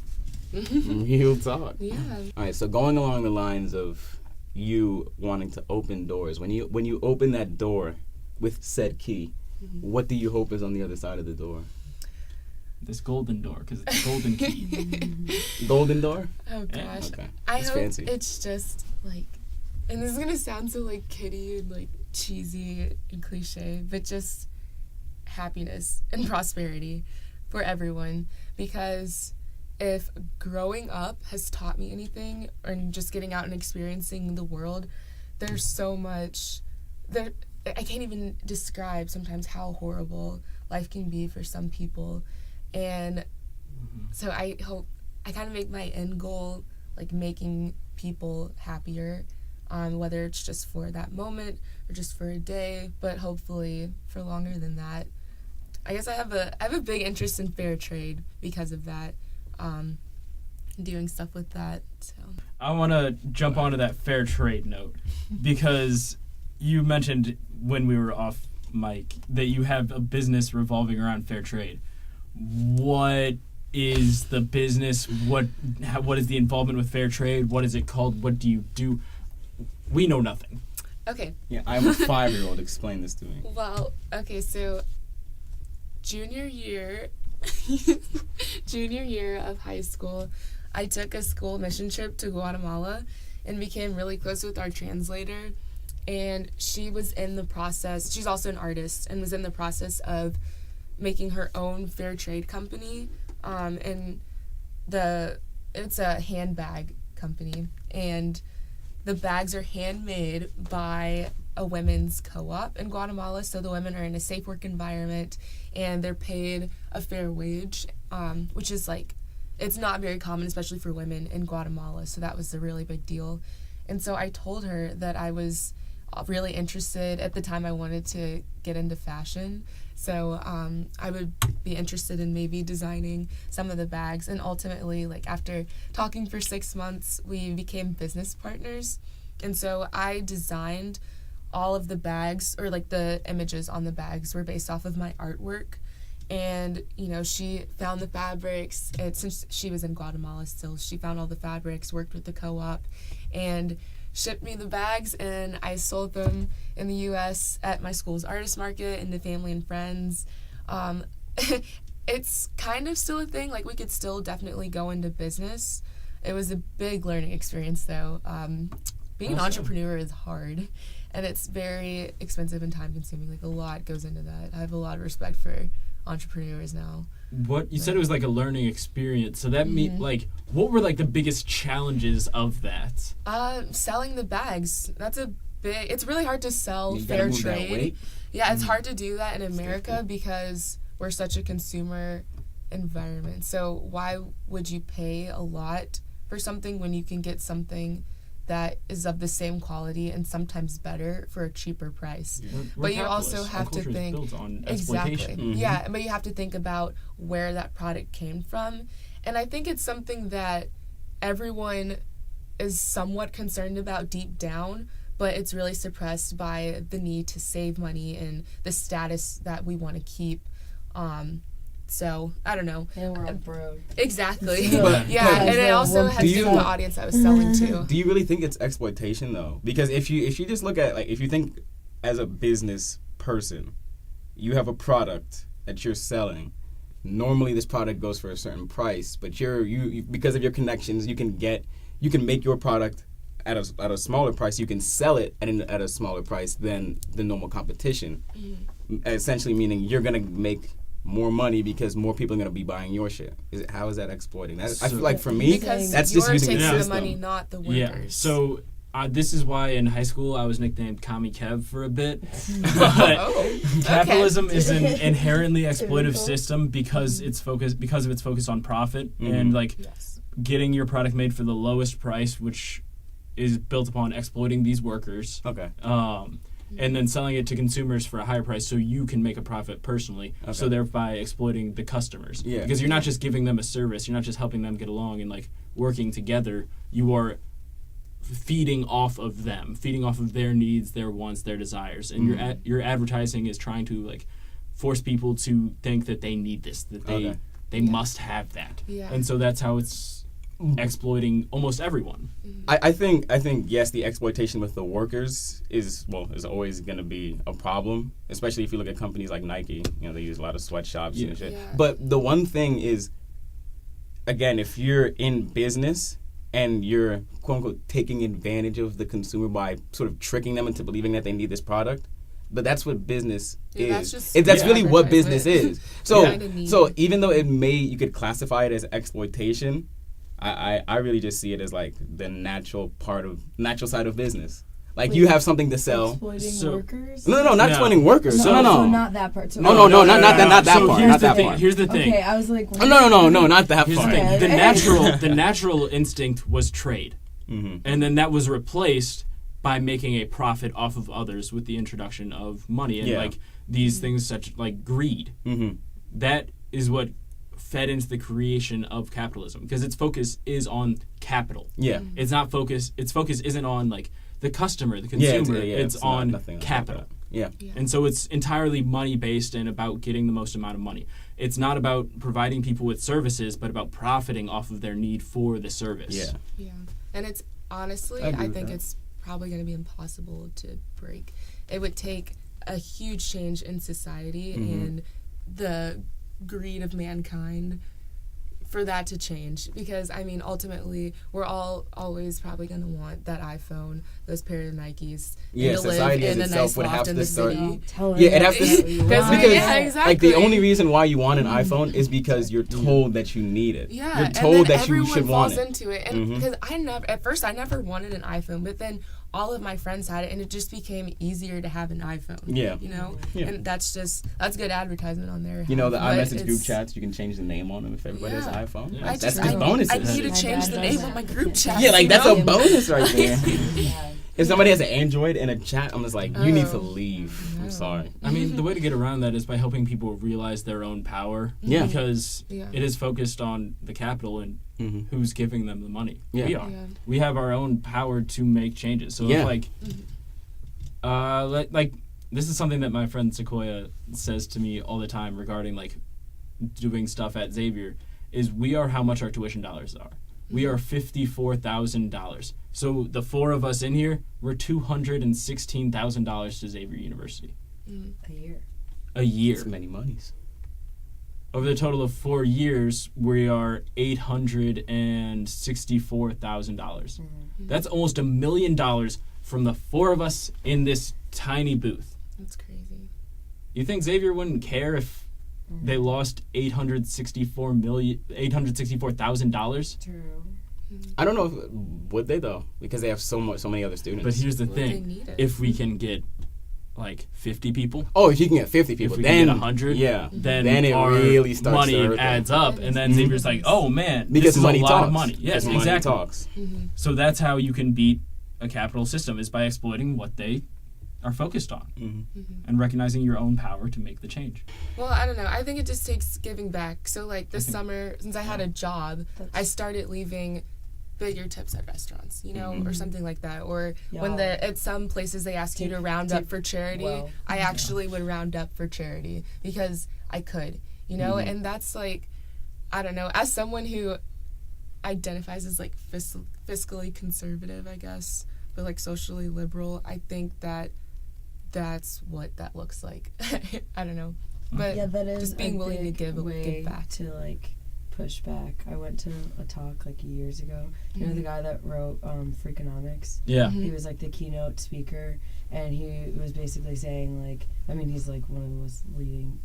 Real talk. Yeah. All right, so going along the lines of you wanting to open doors, when you open that door with said key, what do you hope is on the other side of the door? This golden door, because it's a golden key. Golden door? Oh Yeah, gosh. Okay. I That's hope fancy. it's just like, and this is gonna sound so like kiddie and like cheesy and cliche, but just happiness and prosperity for everyone. Because if growing up has taught me anything, or just getting out and experiencing the world, there's so much there. I can't even describe sometimes how horrible life can be for some people. And so I hope I kind of make my end goal like making people happier, whether it's just for that moment or just for a day, but hopefully for longer than that. I guess I have a big interest in fair trade because of that, doing stuff with that. So I want to jump onto that fair trade note, because you mentioned when we were off mic that you have a business revolving around fair trade. What is the business? What is the involvement with fair trade? What is it called? What do you do? We know nothing. okay. Yeah, I'm a 5-year-old. Explain this to me. Well, okay, so junior year of high school, I took a school mission trip to Guatemala and became really close with our translator. And she was in the process, she's also an artist, and was in the process of making her own fair trade company. And it's a handbag company. And the bags are handmade by a women's co-op in Guatemala, so the women are in a safe work environment and they're paid a fair wage, which is like, it's not very common, especially for women in Guatemala, so that was a really big deal. And so I told her that I was really interested. At the time I wanted to get into fashion, so I would be interested in maybe designing some of the bags. And ultimately, like after talking for 6 months, we became business partners. And so I designed all of the bags, or like the images on the bags were based off of my artwork. And, you know, she found the fabrics, and since she was in Guatemala still, she found all the fabrics, worked with the co-op, and shipped me the bags, and I sold them in the U.S. at my school's artist market and to family and friends. It's kind of still a thing. Like, we could still definitely go into business. It was a big learning experience, though. being an Awesome. entrepreneur is hard, and it's very expensive and time consuming. Like, a lot goes into that. I have a lot of respect for entrepreneurs now. What you said, it was like a learning experience. So that mean like, what were like the biggest challenges of that? Selling the bags. That's a big. It's really hard to sell You gotta fair move that trade. weight. Yeah, it's hard to do that in America because we're such a consumer environment. So why would you pay a lot for something when you can get something that is of the same quality and sometimes better for a cheaper price? We're But you also capitalists. have Our to culture is think built on exactly. exploitation. Yeah, but you have to think about where that product came from, and I think it's something that everyone is somewhat concerned about deep down, but it's really suppressed by the need to save money and the status that we want to keep. So I don't know. And we're all broke. Exactly. But- Yeah, and it also Do has to do you- with the audience I was selling to. Do you really think it's exploitation though? Because if you just look at, like, if you think as a business person, you have a product that you're selling. Normally this product goes for a certain price, but you because of your connections, you can make your product at a smaller price. You can sell it at a smaller price than the normal competition. Essentially meaning you're gonna make more money because more people are gonna be buying your shit. How is that exploiting? I feel like for me, Because that's you're just using taking the the system. money, not the workers. Yeah. So this is why in high school I was nicknamed Commie Kev for a bit. But Oh, capitalism is an inherently exploitive Typical. system because of its focus on profit Mhm. and like yes. getting your product made for the lowest price, which is built upon exploiting these workers. Okay. And then selling it to consumers for a higher price so you can make a profit personally, so Okay. thereby exploiting the customers. Yeah. Because you're not just giving them a service, you're not just helping them get along and like working together, you are feeding off of them, feeding off of their needs, their wants, their desires. And your advertising is trying to like force people to think that they need this, that they must have that. Yeah. And so that's how it's exploiting almost everyone. I think yes, the exploitation with the workers is always going to be a problem, especially if you look at companies like Nike. You know, they use a lot of sweatshops and shit. Yeah. But the one thing is, again, if you're in business and you're quote unquote taking advantage of the consumer by sort of tricking them into believing that they need this product, but that's what business Yeah, that's is. just That's really what business advertisement. is. So Kinda neat. so even though you could classify it as exploitation, I really just see it as like the natural side of business. Like Wait, you have something to sell. Exploiting workers? No, not No. exploiting workers. So No. not that part. So Oh, no, not that So part. here's Not the that thing. part. Here's the thing. Okay, I was like, Oh, no, not that Here's the part. thing. Okay. The natural instinct was trade, and then that was replaced by making a profit off of others with the introduction of money and Yeah. like these things such like greed. Mm-hmm. That is what fed into the creation of capitalism because its focus is on capital. Yeah. It's not focus. Its focus isn't on like the customer, the Yeah, consumer. it's not on nothing like capital. that. Yeah. And so it's entirely money based and about getting the most amount of money. It's not about providing people with services, but about profiting off of their need for the service. Yeah. Yeah, and it's honestly, I agree I with think that. it's probably going to be impossible to break. It would take a huge change in society and the greed of mankind for that to change. Because I mean, ultimately, we're all always probably going to want that iPhone, those pair of Nikes, Yeah, and to live society as in a itself nice would have loft in to the start- city. Yeah, it has to. Because yeah, exactly. Like the only reason why you want an iPhone is because you're told that you need it. Yeah, You're and told then that you everyone should falls want it. into it, and because at first I never wanted an iPhone, but then all of my friends had it, and it just became easier to have an iPhone. Yeah. you know, Yeah. and that's good advertisement on there. You know, the but iMessage group it's- chats, you can change the name on them if everybody has an Yeah. iPhone. Yeah. Like, that's I bonuses. I need to My change dad the does name that. on my group chat. Yeah, like that's you a know? bonus right there. Yeah. If somebody has an Android in a chat, I'm just like, you need to Oh, leave. no. I'm sorry. I mean, the way to get around that is by helping people realize their own power. Yeah. Because Yeah. it is focused on the capital and Mhm. who's giving them the money. Yeah. We are. Yeah. We have our own power to make changes. So Yeah. if like, like this is something that my friend Sequoia says to me all the time regarding like doing stuff at Xavier is we are how much our tuition dollars are. We are $54,000. So the four of us in here, we're $216,000 to Xavier University A year. a year. It's many monies. over the total of 4 years, we are $864,000. That's almost $1 million from the 4 of us in this tiny booth. That's crazy. You think Xavier wouldn't care if they lost $864,000? True. I don't know if, would they though, because they have so many other students. But here's the Well, they thing: need it. if we can get like 50 people, if you can get 50 people, if we then can get 100, yeah, then it our really starts money to hurt them. adds up, and then Xavier's like, "Oh man, Because this is money a lot talks. of money." Yes, Because exactly. Money talks. So that's how you can beat a capital system, is by exploiting what they are focused on and recognizing your own power to make the change. Well, I don't know. I think it just takes giving back. So, like, this summer, since I had a job, I started leaving bigger tips at restaurants, you know, or something like that. Or when at some places they ask you to round up for charity, I actually would round up for charity because I could, you know, and that's like, I don't know, as someone who identifies as like fiscally conservative, I guess, but like socially liberal, I think that's what that looks like. I don't know. But Yeah, that is just being a willing to big give way back. to like push back. I went to a talk like years ago. You know the guy that wrote Freakonomics? Yeah. He was like the keynote speaker, and he was basically saying like, I mean, he's like one of the most leading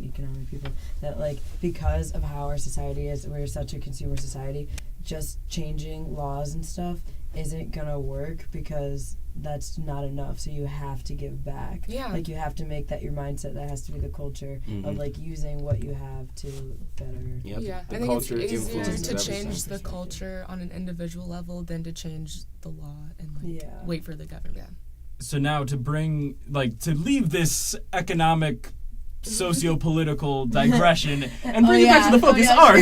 economic people, that like because of how our society is, we're such a consumer society, just changing laws and stuff isn't gonna work because that's not enough. So you have to give back. Yeah. Like you have to make that your mindset. That has to be the culture of like using what you have to better. Yep. Yeah, The I think it's culture easier influences to everything. change the culture on an individual level than to change the law and like wait for the government. Yeah. So now to leave this economic socio-political digression and bring it back to the focus, art.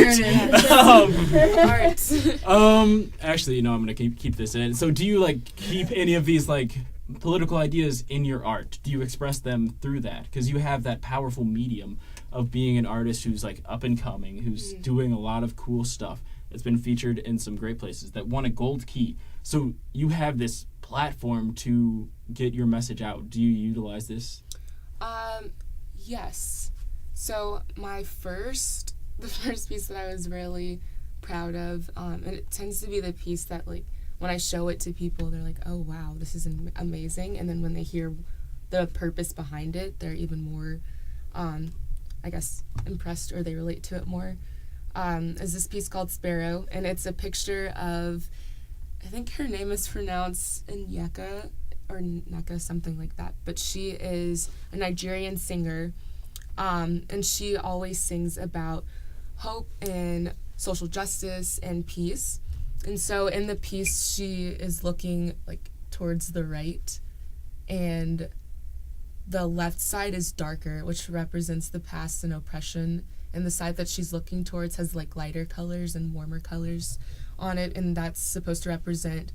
Actually, I'm gonna keep this in. So do you like keep any of these like political ideas in your art? Do you express them through that? Because you have that powerful medium of being an artist who's like up and coming, who's doing a lot of cool stuff. It's been featured in some great places that won a gold key. So you have this platform to get your message out. Do you utilize this? Yes. So the first piece that I was really proud of, and it tends to be the piece that like when I show it to people, they're like, "Oh wow, this is amazing!" And then when they hear the purpose behind it, they're even more, I guess, impressed, or they relate to it more. Is this piece called Sparrow, and it's a picture of, I think her name is pronounced Nyeka or Neka, something like that, but she is a Nigerian singer, and she always sings about hope and social justice and peace. And so in the piece, she is looking like towards the right, and the left side is darker, which represents the past and oppression, and the side that she's looking towards has like lighter colors and warmer colors on it, and that's supposed to represent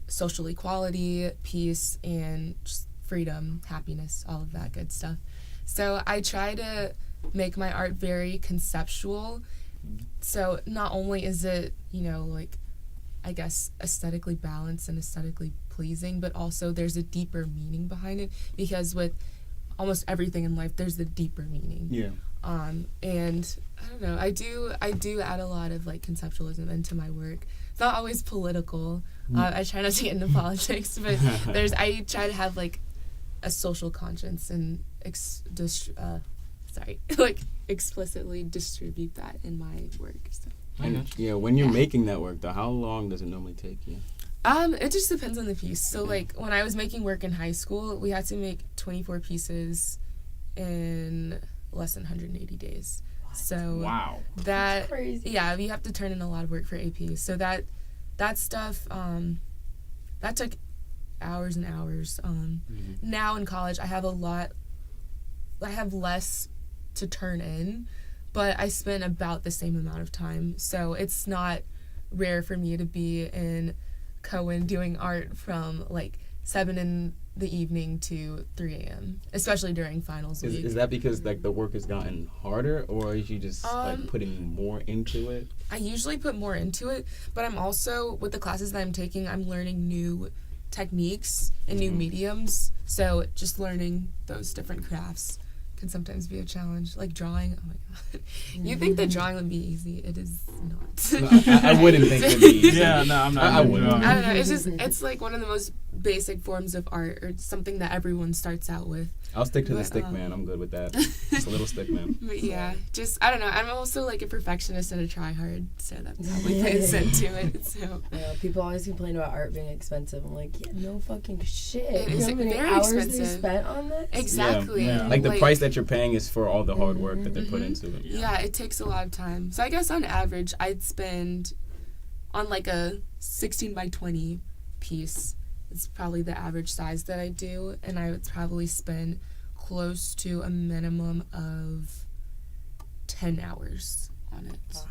social equality, peace, and just freedom, happiness, all of that good stuff. So I try to make my art very conceptual. So not only is it, like, I guess, aesthetically balanced and aesthetically pleasing, but also there's a deeper meaning behind it, because with almost everything in life, there's a deeper meaning. Yeah. And I don't know, I do add a lot of like conceptualism into my work. It's not always political. I try not to get into politics, but I try to have like a social conscience and explicitly distribute that in my work. So. And, when you're making that work, though, how long does it normally take you? It just depends on the piece. So like when I was making work in high school, we had to make 24 pieces in less than 180 days. So wow, that's crazy. Yeah, we have to turn in a lot of work for AP. So that stuff that took hours and hours. Now in college, I have less to turn in, but I spend about the same amount of time. So it's not rare for me to be in Cohen doing art from like 7 in the evening to 3 a.m., especially during finals week. Is that because like the work has gotten harder, or is you just like putting more into it? I usually put more into it, but I'm also, with the classes that I'm taking, I'm learning new techniques and new mediums. So just learning those different crafts can sometimes be a challenge. Like drawing, oh my god. You think that drawing would be easy. It is not. No, I wouldn't think it'd be easy. Yeah, no, I'm not. I wouldn't. I don't know. It's like one of the most basic forms of art, or something that everyone starts out with. I'll stick to the But, stick man. I'm good with that. Just a little stick man. But yeah, just I don't know. I'm also like a perfectionist and a tryhard, so that probably plays into it. So Yeah, people always complain about art being expensive. I'm like, yeah, no fucking shit. It You is know how many very hours expensive. they spent on this? exactly. Yeah. Like the price that you're paying is for all the hard work that they put into it. Yeah, it takes a lot of time. So I guess on average, I'd spend on like a 16 by 20 piece. It's probably the average size that I do, and I would probably spend close to a minimum of 10 hours on it. Wow.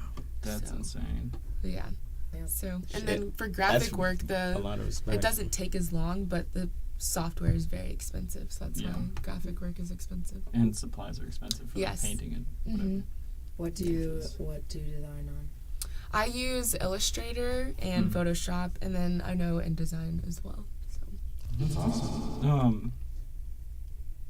That's So, insane. Yeah. Yeah. So, Shit. and then for graphic That's work, A lot of respect. it doesn't take as long, but the software is very expensive, so that's Yeah. why graphic work is expensive. And supplies are expensive for Yes. painting and Mm-hmm. What do you design on? I use Illustrator and Mm. Photoshop, and then I know InDesign as well. So. That's awesome.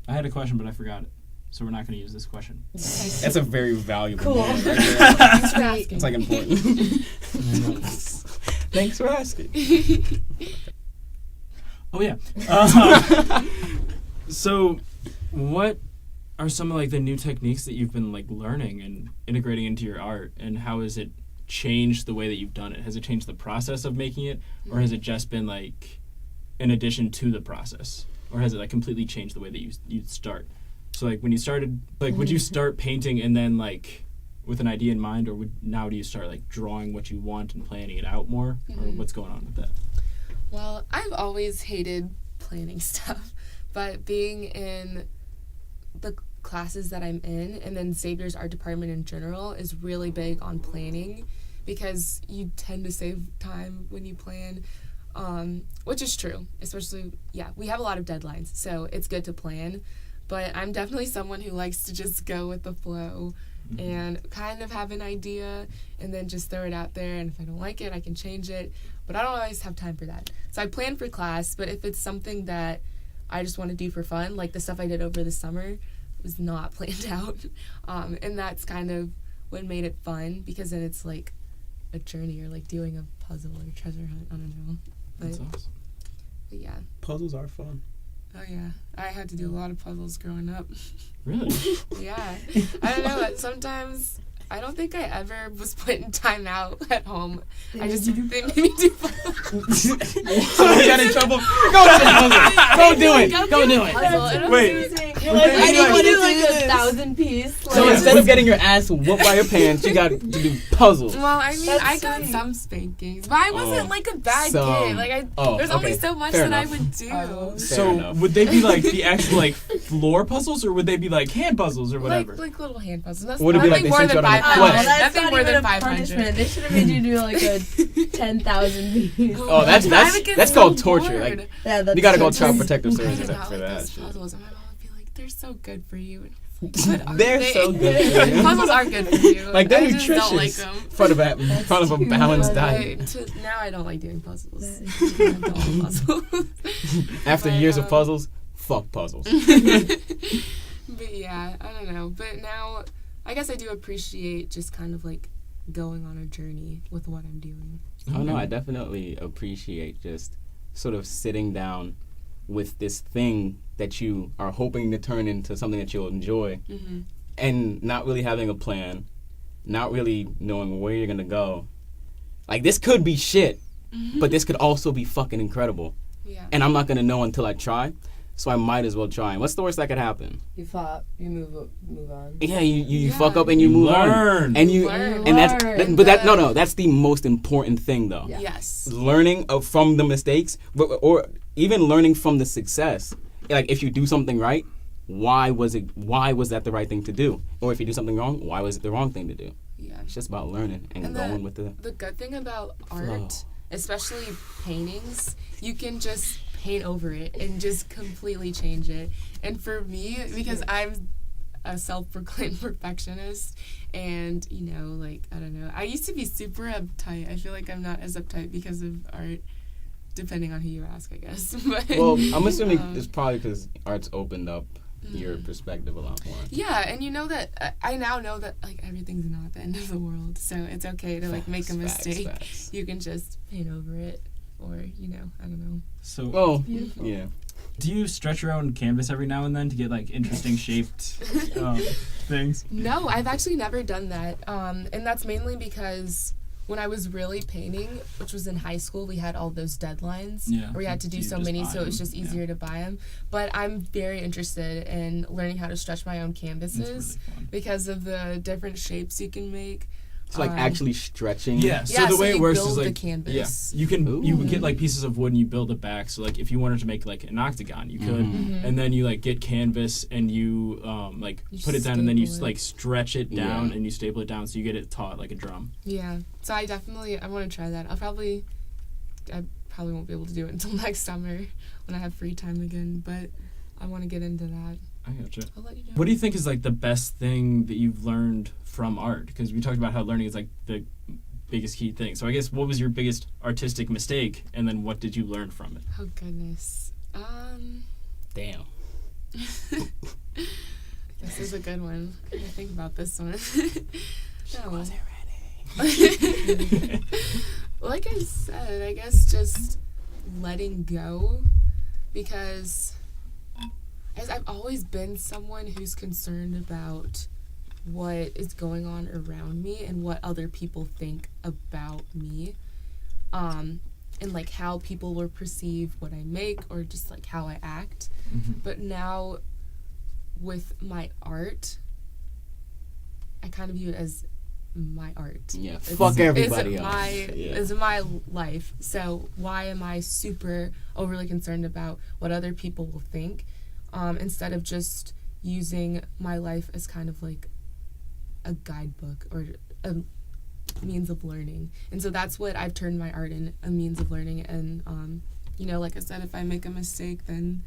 I had a question, but I forgot it, so we're not going to use this question. That's a very valuable Cool. one right there. Thanks for asking. It's like important. Thanks for asking. Oh yeah. So, what are some of like the new techniques that you've been like learning and integrating into your art, and how has it changed the way that you've done it? Has it changed the process of making it, or has it just been like in addition to the process, or has it like completely changed the way that you start? So like when you started, like would you start painting and then like with an idea in mind, or now do you start like drawing what you want and planning it out more, or what's going on with that? Well, I've always hated planning stuff, but being in the classes that I'm in, and then Xavier's art department in general, is really big on planning, because you tend to save time when you plan, which is true. Especially, we have a lot of deadlines, so it's good to plan, but I'm definitely someone who likes to just go with the flow and kind of have an idea and then just throw it out there, and if I don't like it, I can change it, but I don't always have time for that. So I plan for class, but if it's something that I just want to do for fun, like the stuff I did over the summer was not planned out, and that's kind of what made it fun, because then it's like a journey, or like doing a puzzle or treasure hunt, I don't know, That's but awesome. yeah. Puzzles are fun. Oh yeah, I had to do a lot of puzzles growing up. Really? Yeah, I don't know, but sometimes I don't think I ever was put in time out at home. They made me do puzzles. So you got in trouble. Go do it. Go do it. Wait. You're like, I didn't want to do wanna like do a this. 1,000-piece. So instead of getting your ass whooped by your parents, you got to do puzzles. Well, I mean, That's I got sweet. some spankings, but I wasn't like a bad Some. kid. Like there's okay. only so much Fair that enough. I would do. Oh. So enough. would they be like the actual like floor puzzles, or would they be like hand puzzles or whatever? Like little hand puzzles. That's Would it be like nothing they more sent you than out on a 500. quest? that's Nothing not more even than a 500. punishment. They should have made you do like a 10,000 piece. Oh, I would get that's so called torture. bored. Like Yeah, that's you got to go so child true. protective I services did not for like that those shit. puzzles, and my mom would be like, "They're so good for you." And I'm like, "What are They're they?" so good for you. Puzzles are good for you. Like they're I just don't like nutritious. them. In front of a too balanced funny. diet. Now I don't like doing puzzles. That I don't puzzles. After But, years of puzzles, fuck puzzles. But yeah, I don't know. But now, I guess I do appreciate just kind of like going on a journey with what I'm doing. Oh no, I definitely appreciate just sort of sitting down with this thing that you are hoping to turn into something that you'll enjoy, Mm-hmm. and not really having a plan, not really knowing where you're gonna go. Like this could be shit, but this could also be fucking incredible, Yeah. and I'm not gonna know until I try. So I might as well try. And what's the worst that could happen? You flop, you move on. Yeah, you Yeah. fuck up and you move learn. on, and you Learn. and that's Learn. but that no, that's the most important thing though. Yeah. Yes. Learning from the mistakes, or even learning from the success. Like if you do something right, why was that the right thing to do? Or if you do something wrong, why was it the wrong thing to do? Yeah. It's just about learning and And going with the The good thing about flow. art, especially paintings, you can just paint over it and just completely change it. And for me, because I'm a self-proclaimed perfectionist, and like I don't know, I used to be super uptight. I feel like I'm not as uptight because of art, depending on who you ask, I guess. But Well, I'm assuming it's probably because art's opened up your perspective a lot more. Yeah, and you know that I now know that like everything's not the end of the world, so it's okay to like make a mistake. Facts. You can just paint over it, or I don't know. So, Oh, yeah. do you stretch your own canvas every now and then to get like interesting shaped things? No, I've actually never done that, and that's mainly because when I was really painting, which was in high school, we had all those deadlines where we had to do You so just many, buy so it was them. just easier to buy them. But I'm very interested in learning how to stretch my own canvases That's really fun. because of the different shapes you can make. It's like actually stretching. Yeah, so the way you it works build is the like canvas. you can you Ooh. get like pieces of wood and you build it back. So like if you wanted to make like an octagon, you could, Mm-hmm. and then you like get canvas and you like You put it down and then you staple it. like stretch it down Yeah. and you staple it down so you get it taut like a drum. Yeah, so I want to try that. I probably won't be able to do it until next summer when I have free time again, but I want to get into that. I gotcha. I'll let you know. What do you think is like the best thing that you've learned from art? Because we talked about how learning is like the biggest key thing. So I guess what was your biggest artistic mistake, and then what did you learn from it? Oh goodness. Damn. This is a good one. I gotta think about this one. No. Wasn't ready. Like I said, I guess just letting go, because as I've always been someone who's concerned about what is going on around me and what other people think about me, and like how people will perceive what I make or just like how I act. But now with my art, I kind of view it as my art. Yeah, fuck everybody it's else. It's my life. So why am I super overly concerned about what other people will think, instead of just using my life as kind of like a guidebook or a means of learning. And so that's what I've turned my art in, a means of learning. And like I said, if I make a mistake, then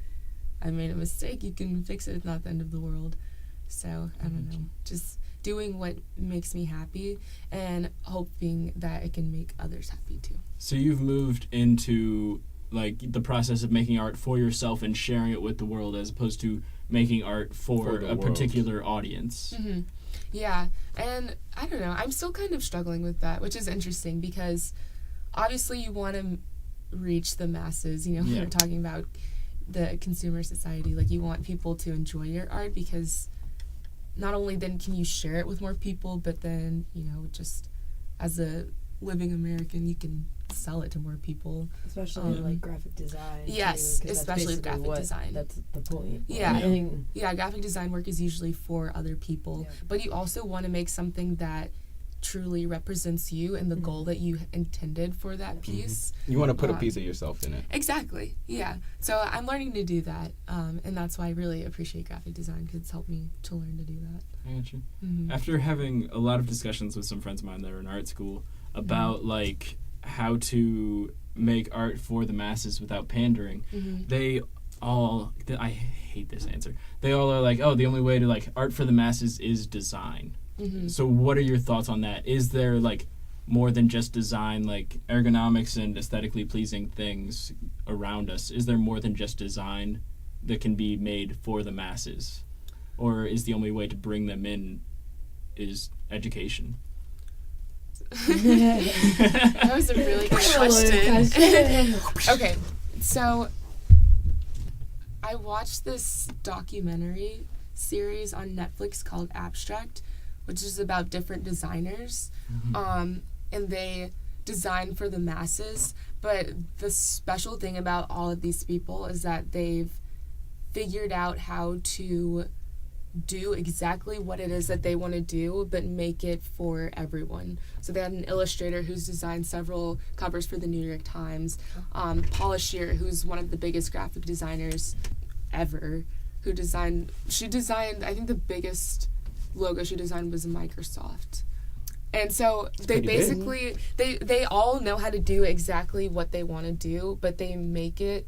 I made a mistake. You can fix it. It's not the end of the world. So I don't know, just doing what makes me happy and hoping that it can make others happy too. So you've moved into like the process of making art for yourself and sharing it with the world, as opposed to making art for the a world. particular audience. Mm-hmm. Yeah, and I don't know, I'm still kind of struggling with that, which is interesting because obviously you want to reach the masses. Yeah. We're talking about the consumer society, like you want people to enjoy your art, because not only then can you share it with more people, but then just as a living American, you can sell it to more people. Especially like graphic design. Yes, too, 'cause especially that's basically graphic design. That's the point. Yeah. And- Yeah, graphic design work is usually for other people, Yeah. but you also want to make something that truly represents you and the goal that you intended for that piece. You want to put a piece of yourself in it. Exactly, yeah. So I'm learning to do that, and that's why I really appreciate graphic design, because it's helped me to learn to do that. I got you. Mm-hmm. After having a lot of discussions with some friends of mine that are in art school about like how to make art for the masses without pandering, they all, I hate this answer, they all are like, oh, the only way to like art for the masses is design. So what are your thoughts on that? Is there like more than just design, like ergonomics and aesthetically pleasing things around us? Is there more than just design that can be made for the masses? Or is the only way to bring them in is education? That was a really good question. Okay, so I watched this documentary series on Netflix called Abstract, which is about different designers, and they design for the masses. But the special thing about all of these people is that they've figured out how to do exactly what it is that they want to do, but make it for everyone. So they had an illustrator who's designed several covers for the New York Times, Paula Scheer, who's one of the biggest graphic designers ever, she designed, I think the biggest logo she designed was Microsoft. And so they basically, they all know how to do exactly what they want to do, but they make it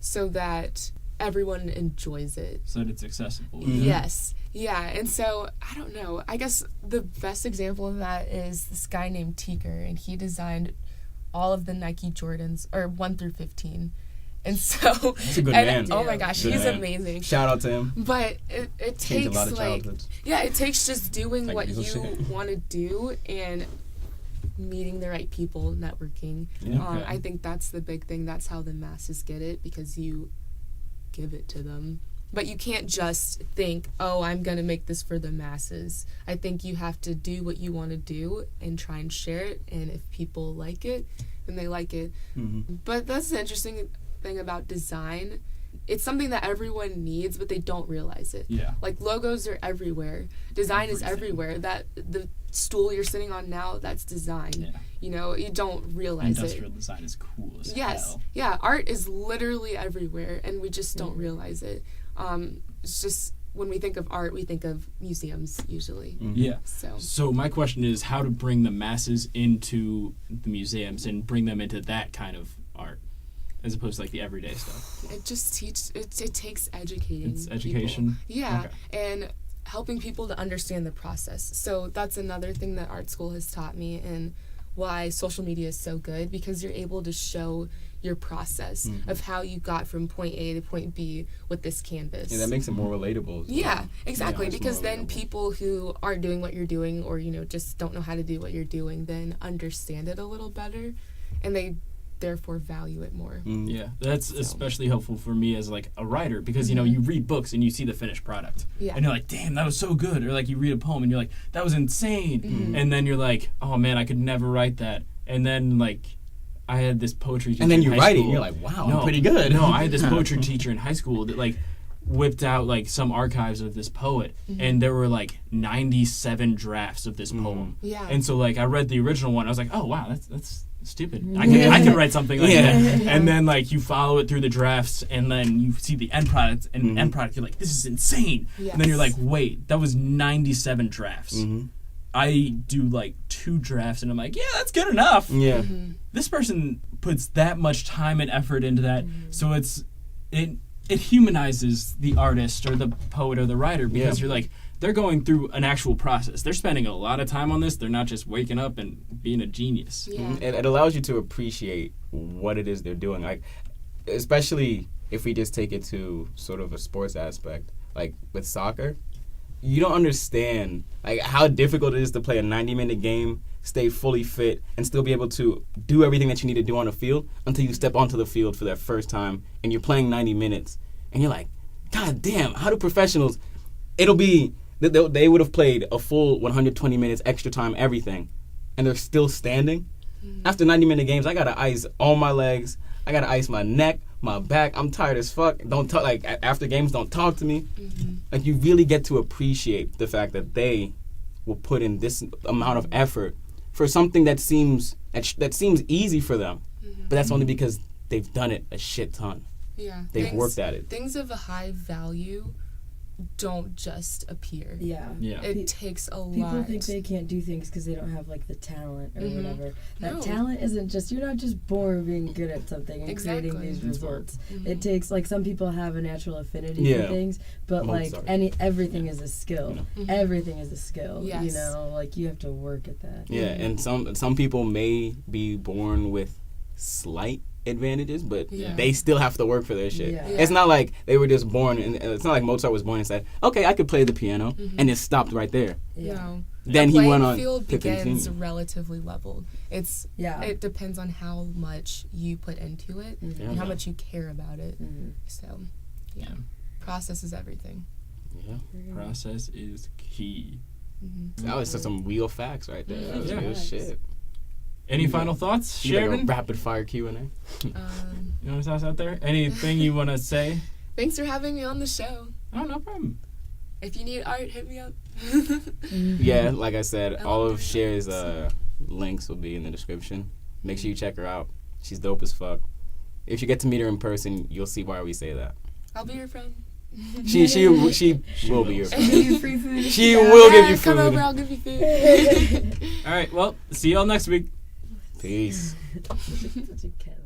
so that everyone enjoys it. So that it's accessible. Yes. Yeah. And so, I don't know. I guess the best example of that is this guy named Tiger, and he designed all of the Nike Jordans, or 1 through 15. And so, He's a good man. oh my gosh, Good he's man. amazing. Shout out to him. But it Changed takes a lot of like, childhoods. yeah, it takes just doing Like what legal you shit. want to do and meeting the right people, networking. Yeah. Okay. I think that's the big thing. That's how the masses get it, because you give it to them. But you can't just think, oh, I'm going to make this for the masses. I think you have to do what you want to do and try and share it. And if people like it, then they like it. Mm-hmm. But that's the interesting thing about design. It's something that everyone needs, but they don't realize it. Yeah. Like, logos are everywhere. Design is Everything. everywhere. That the stool you're sitting on now, that's design. Yeah. You know, you don't realize Industrial it. design is cool as Yes. hell. Yeah, art is literally everywhere, and we just don't realize it. It's just, when we think of art, we think of museums, usually. Mm-hmm. Yeah. So, My question is how to bring the masses into the museums and bring them into that kind of art, as opposed to like the everyday stuff. it just it takes educating It's people. education. Yeah, Okay. and helping people to understand the process. So that's another thing that art school has taught me, and why social media is so good, because you're able to show your process of how you got from point A to point B with this canvas. Yeah, that makes it more relatable. Yeah, exactly. Yeah, it's because more then relatable. people who aren't doing what you're doing, or just don't know how to do what you're doing, then understand it a little better, and they therefore value it more. Mm. Yeah, that's especially helpful for me as like a writer, because you read books and you see the finished product, Yeah. and you're like, damn, that was so good. Or like you read a poem and you're like, that was insane. And then you're like, oh man, I could never write that. And then like I had this poetry teacher And then in you high write it school. and you're like, wow, I'm pretty good. No, I had this poetry teacher in high school that like whipped out like some archives of this poet, and there were like 97 drafts of this poem. Yeah. And so like I read the original one, I was like, oh wow, that's stupid. I can write something like that. And then like you follow it through the drafts, and then you see the end product, and end product, you're like, this is insane. And then you're like, wait, that was 97 drafts. Mm-hmm. I do like 2 drafts, and I'm like, yeah, that's good enough. Yeah. This person puts that much time and effort into that, so it humanizes the artist or the poet or the writer, because you're like, they're going through an actual process. They're spending a lot of time on this. They're not just waking up and being a genius. Yeah. It allows you to appreciate what it is they're doing. Like, especially if we just take it to sort of a sports aspect, like with soccer, you don't understand like how difficult it is to play a 90-minute game, stay fully fit, and still be able to do everything that you need to do on the field until you step onto the field for that first time and you're playing 90 minutes. And you're like, God damn, how do professionals, it'll be, they would have played a full 120 minutes, extra time, everything, and they're still standing. After 90-minute games, I got to ice all my legs. I got to ice my neck, my back. I'm tired as fuck. Don't talk, like, after games, don't talk to me. Like, you really get to appreciate the fact that they will put in this amount of effort for something that seems easy for them. But that's only because they've done it a shit ton. Yeah. They've worked at it. Things of a high value don't just appear. Yeah. Yeah. It takes a lot. People think they can't do things because they don't have like the talent or whatever. That No. talent isn't just, you're not just born being good at something and creating Exactly. these results. Mhm. It takes, like, some people have a natural affinity Yeah. for things, but Mozart. like everything is a skill. Mhm. Everything is a skill. You Yes. know, like you have to work at that. Yeah, and some people may be born with slight advantages, but Yeah. they still have to work for their shit. Yeah. It's not like they were just born, and it's not like Mozart was born and said, "Okay, I could play the piano," and it stopped right there. Yeah. No. Then The he playing went on field to begins continue. relatively leveled. Yeah. It depends on how much you put into it and how much you care about it. So, yeah. Process is everything. Yeah, Process is key. that was just some real facts right there. That was Yeah. real shit. Any final thoughts, You got a Sheridan? rapid fire Q&A. Um, You want to toss out there? Anything you want to say? thanks for having me on the show. Oh, no problem. If you need art, hit me up. Yeah, like I said, I all love of doing Cher's art. links will be in the description. Make sure you check her out. She's dope as fuck. If you get to meet her in person, you'll see why we say that. I'll be your friend. She will be your friend. Give you free food. She will give you Come over, food. I'll give you food. All right, well, see y'all next week. Peace. Such a cat.